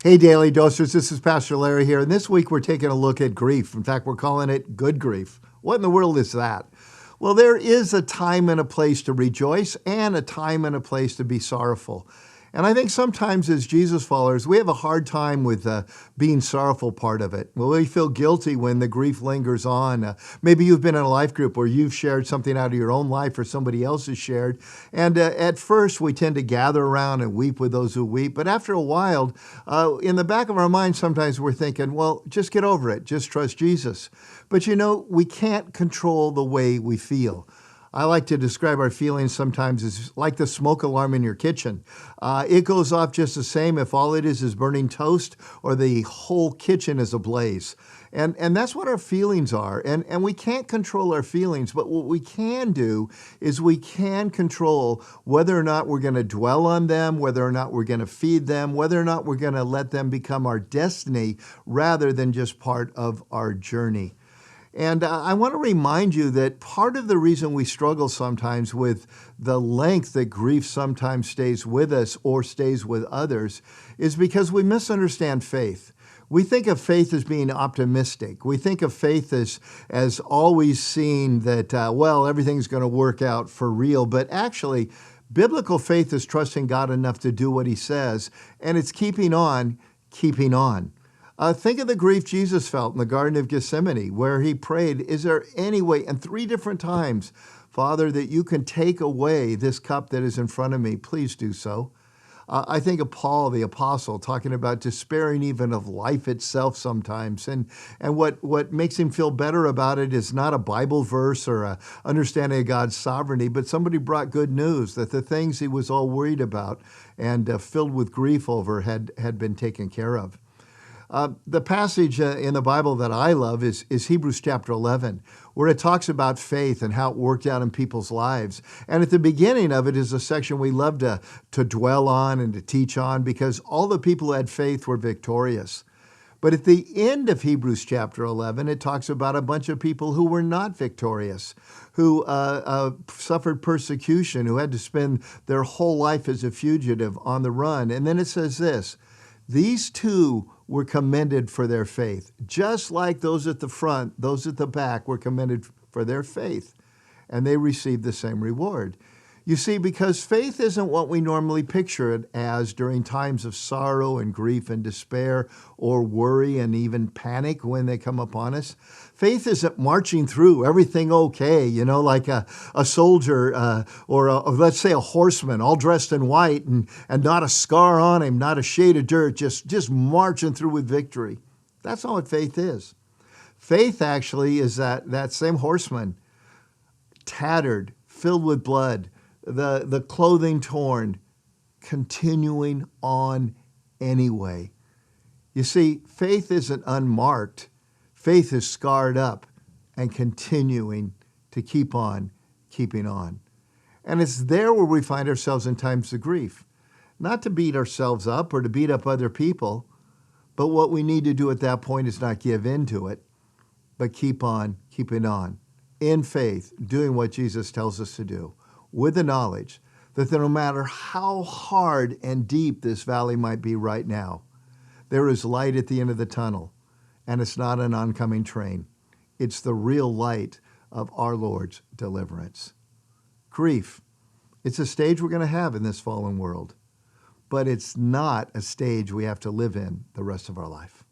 Hey, Daily Dosers, this is Pastor Larry here, and this week we're taking a look at grief. In fact, we're calling it good grief. What in the world is that? Well, there is a time and a place to rejoice and a time and a place to be sorrowful. And I think sometimes as Jesus followers, we have a hard time with being sorrowful part of it. Well, we feel guilty when the grief lingers on. Maybe you've been in a life group where you've shared something out of your own life or somebody else has shared. And at first, we tend to gather around and weep with those who weep. But after a while, in the back of our mind, sometimes we're thinking, well, just get over it. Just trust Jesus. But you know, we can't control the way we feel. I like to describe our feelings sometimes as like the smoke alarm in your kitchen. It goes off just the same if all it is burning toast or the whole kitchen is ablaze. And that's what our feelings are. And we can't control our feelings, but what we can do is we can control whether or not we're going to dwell on them, whether or not we're going to feed them, whether or not we're going to let them become our destiny rather than just part of our journey. And I want to remind you that part of the reason we struggle sometimes with the length that grief sometimes stays with us or stays with others is because we misunderstand faith. We think of faith as being optimistic. We think of faith as always seeing that, everything's going to work out for real. But actually, biblical faith is trusting God enough to do what he says, and it's keeping on, keeping on. Think of the grief Jesus felt in the Garden of Gethsemane, where he prayed, is there any way, and 3 different times, Father, that you can take away this cup that is in front of me, please do so. I think of Paul, the apostle, talking about despairing even of life itself sometimes. And what makes him feel better about it is not a Bible verse or a understanding of God's sovereignty, but somebody brought good news that the things he was all worried about and filled with grief over had been taken care of. The passage in the Bible that I love is Hebrews chapter 11, where it talks about faith and how it worked out in people's lives. And at the beginning of it is a section we love to dwell on and to teach on because all the people who had faith were victorious. But at the end of Hebrews chapter 11, it talks about a bunch of people who were not victorious, who suffered persecution, who had to spend their whole life as a fugitive on the run. And then it says this, these two were commended for their faith, just like those at the front, those at the back were commended for their faith, and they received the same reward. You see, because faith isn't what we normally picture it as during times of sorrow and grief and despair or worry and even panic when they come upon us. Faith isn't marching through everything okay, like a soldier or let's say a horseman all dressed in white and not a scar on him, not a shade of dirt, just marching through with victory. That's not what faith is. Faith actually is that same horseman, tattered, filled with blood, the clothing torn, continuing on anyway. You see, faith isn't unmarked. Faith is scarred up and continuing to keep on keeping on. And it's there where we find ourselves in times of grief. Not to beat ourselves up or to beat up other people, but what we need to do at that point is not give in to it, but keep on keeping on in faith, doing what Jesus tells us to do, with the knowledge that no matter how hard and deep this valley might be right now, there is light at the end of the tunnel, and it's not an oncoming train. It's the real light of our Lord's deliverance. Grief, it's a stage we're going to have in this fallen world, but it's not a stage we have to live in the rest of our life.